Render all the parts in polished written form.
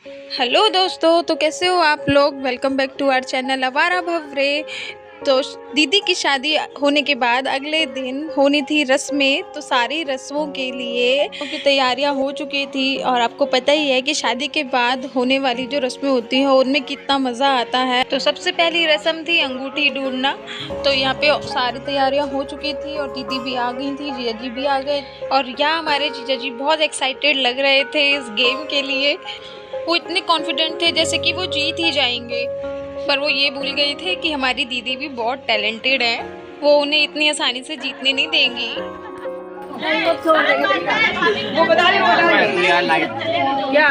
Hello दोस्तों, तो कैसे हो आप लोग। Welcome back to our channel Awara Bhavre. तो दीदी की शादी होने के बाद अगले दिन होनी थी रस्में, तो सारी रस्मों के लिए की तैयारियां हो चुकी थी। और आपको पता ही है कि शादी के बाद होने वाली जो रस्में होती हैं उनमें कितना मज़ा आता है। तो सबसे पहली रस्म थी अंगूठी ढूंढना। तो यहाँ पे सारी तैयारियां हो चुकी थी और दीदी भी आ गई थी, जीजा जी भी आ गए। और यहाँ हमारे जीजा जी बहुत एक्साइटेड लग रहे थे इस गेम के लिए। वो इतने कॉन्फिडेंट थे जैसे कि वो जीत ही जाएंगे, पर वो ये भूल गए थे कि हमारी दीदी भी बहुत टैलेंटेड है, वो उन्हें इतनी आसानी से जीतने नहीं देंगी। वो बता रही क्या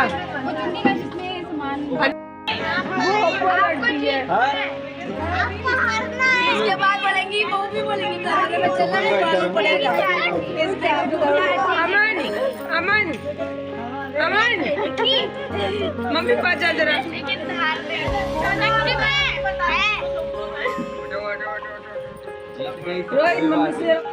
इसके बाद बोलेंगी, वो भी बोलेंगी अमन अमन मम्मी पास जा जरा।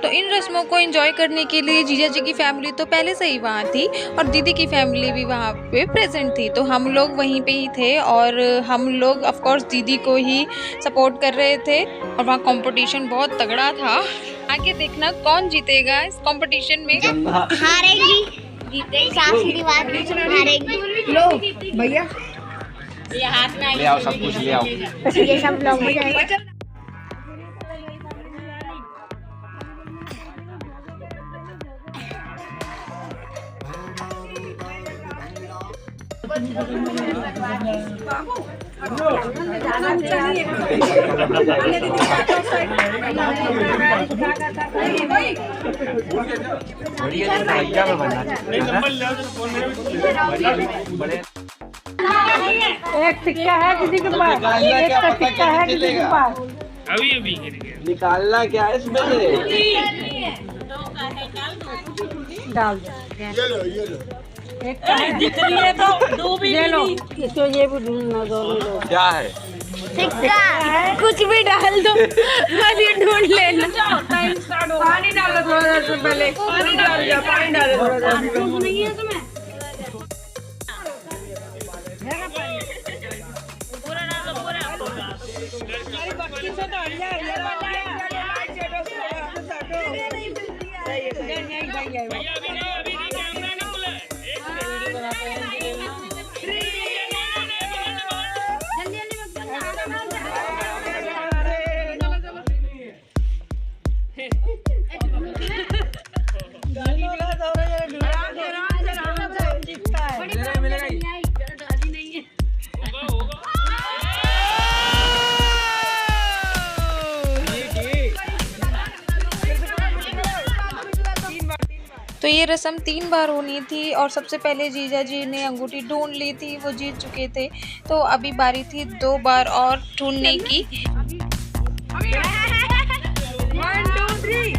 तो इन रस्मों को एंजॉय करने के लिए जीजा जी की फैमिली तो पहले से ही वहाँ थी और दीदी की फैमिली भी वहाँ पे प्रेजेंट थी। तो हम लोग वहीं पे ही थे और हम लोग ऑफ कोर्स दीदी को ही सपोर्ट कर रहे थे। और वहाँ कंपटीशन बहुत तगड़ा था। आगे देखना कौन जीतेगा इस कंपटीशन में। हारेगी जीतेगी, आशीर्वाद हारेगी। लो भैया ये हाथ में ले आओ, सब कुछ ले आओ। ये सब लोग हो जाएगा। एक सिक्का है किसी के पास, एक का सिक्का है किसी के पास। अभी निकालना क्या है इसमें से? डाल दो। एक का है, तो दो भी ले लो। इसको ये भी ढूंढना, दोनों लो। क्या है? सिक्का कुछ भी डाल दो, बस ये ढूंढ लेना। पानी डालो थोड़ा सा पहले, पानी डालो, पानी डालो थोड़ा सा। नहीं है तुम्हें तो ये रस्म 3 बार होनी थी और सबसे पहले जीजा जी ने अंगूठी ढूंढ ली थी, वो जीत चुके थे। तो अभी बारी थी 2 बार और ढूंढने की। 1 2 3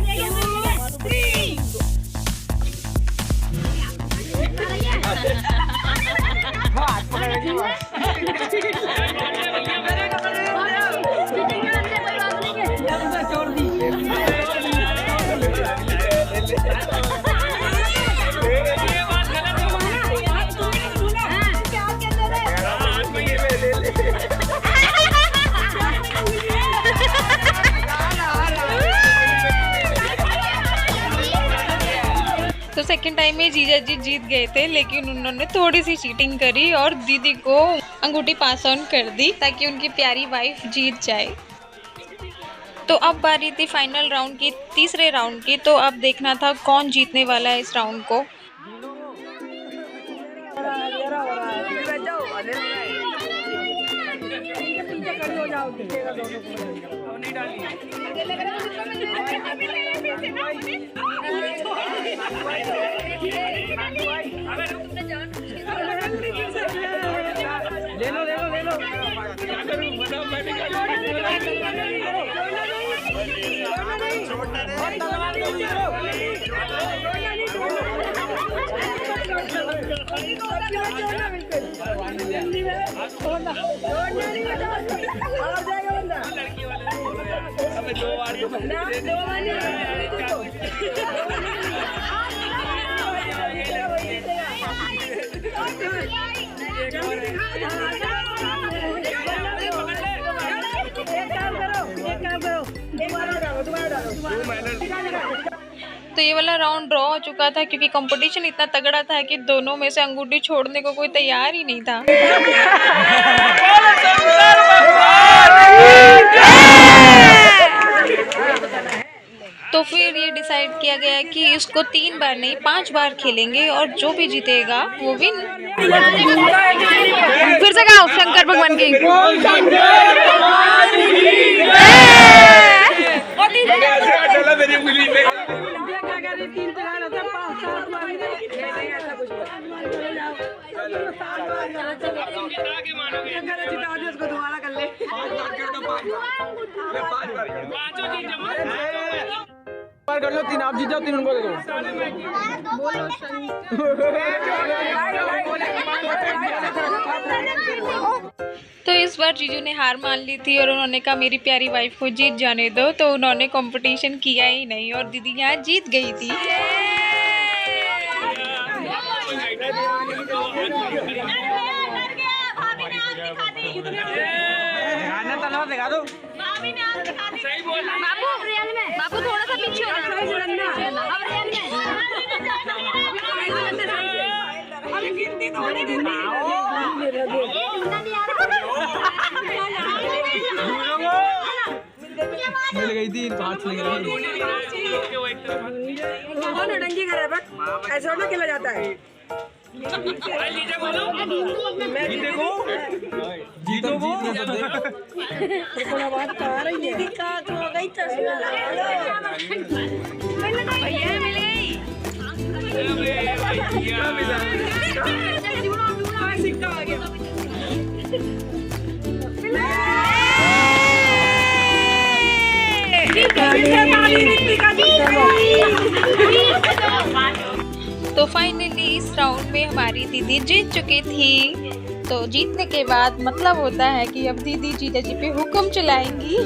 तो सेकंड टाइम में जीजा जी जीत गए थे, लेकिन उन्होंने थोड़ी सी चीटिंग करी और दीदी को अंगूठी पास ऑन कर दी ताकि उनकी प्यारी वाइफ जीत जाए। तो अब बारी थी फाइनल राउंड की, तीसरे राउंड की। तो अब देखना था कौन जीतने वाला है इस राउंड को। तो ये वाला राउंड ड्रॉ हो चुका था क्योंकि कंपटीशन इतना तगड़ा था कि दोनों में से अंगूठी छोड़ने को कोई तैयार ही नहीं था। तो फिर ये डिसाइड किया गया कि इसको 3 बार नहीं 5 बार खेलेंगे और जो भी जीतेगा वो विन। फिर से गाओ शंकर भगवान की। कर लो 3 आप जीत जाओ 3 उनको दे दो। तो इस बार जीजू ने हार मान ली थी और उन्होंने कहा मेरी प्यारी वाइफ को जीत जाने दो, तो उन्होंने कंपटीशन किया ही नहीं और दीदी यहाँ जीत गई थी। दिखा दो बाबू थोड़ा सा पीछे मिल गई थी हाथ लग गई। डंगी करे बस ऐसा ना खेला जाता है। जीतो थोड़ा बात कहा रही है का हो गई चश्मा लगा लो भैया मिल गई सिक्का आ गया। तो फाइनली इस राउंड में हमारी दीदी जीत चुकी थी। तो जीतने के बाद मतलब होता है कि अब दीदी जीजा जी पे हुक्म चलाएंगी।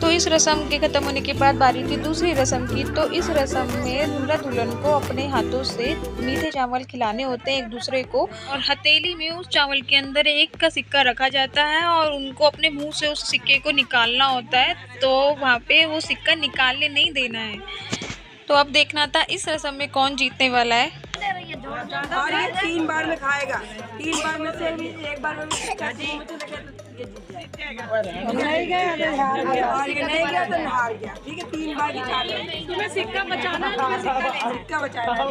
तो इस रस्म के खत्म होने के बाद बारी थी दूसरी रस्म की। तो इस रस्म में दूल्हा दुल्हन को अपने हाथों से मीठे चावल खिलाने होते हैं एक दूसरे को, और हथेली में उस चावल के अंदर 1 का सिक्का रखा जाता है और उनको अपने मुंह से उस सिक्के को निकालना होता है। तो वहाँ पे वो सिक्का निकालने नहीं देना है। तो अब देखना था इस रस्म में कौन जीतने वाला है। और ये 3 बार में खाएगा, 3 बार में से भी 1 बार में नहीं गया तो हार गया। ठीक है 3 बार की चाल है। तुम्हें सिक्का बचाना है, सिक्का बचाना है।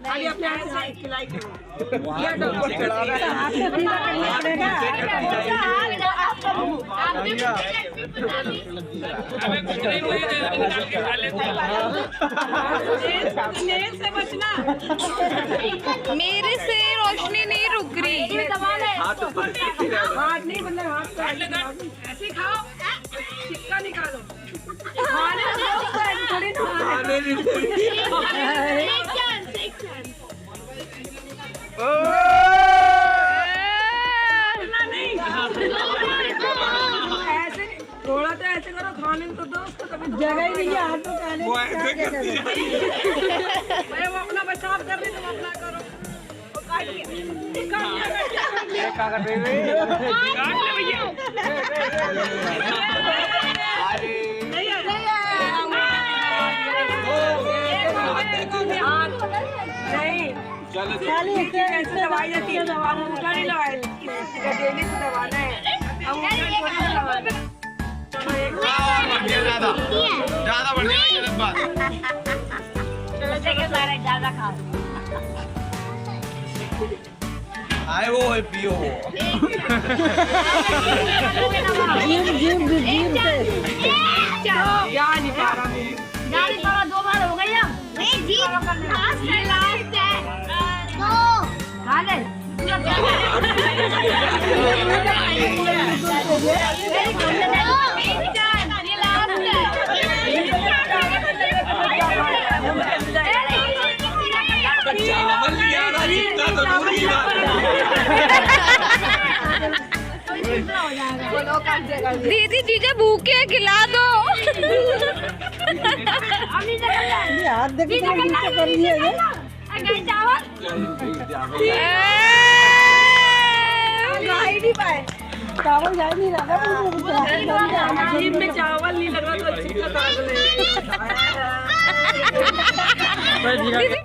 खाली अपने हाथ से खिलाई करो। मेरे से रोशनी नहीं रुक रही। हाथ नहीं मतलब हाथ ऐसे खाओ, सिक्का निकालो। थोड़ा तो ऐसे करो, खाने तो दो उसको कभी जगह ही नहीं है हाथ तो खाने वो अपना बचाव कर रहे, तुम अपना करो। नहीं कैसे दवाई जाती है, दवा उठा नहीं लगाए, डेली से दबाना है। ज्यादा बढ़ जाएगा बात। ज्यादा खाओ। आए वो है पियो वो। जा नहीं पा रहा, 2 बार हो गई अब। नहीं जी लास्ट है दो खा ले। दीदी जीजा भूखे हैं, खिला दो। हाथ देखो नीचे कर लिए चावल चावल जा नहीं रहा में चावल नहीं लग रहा तो अच्छी तरह दीदी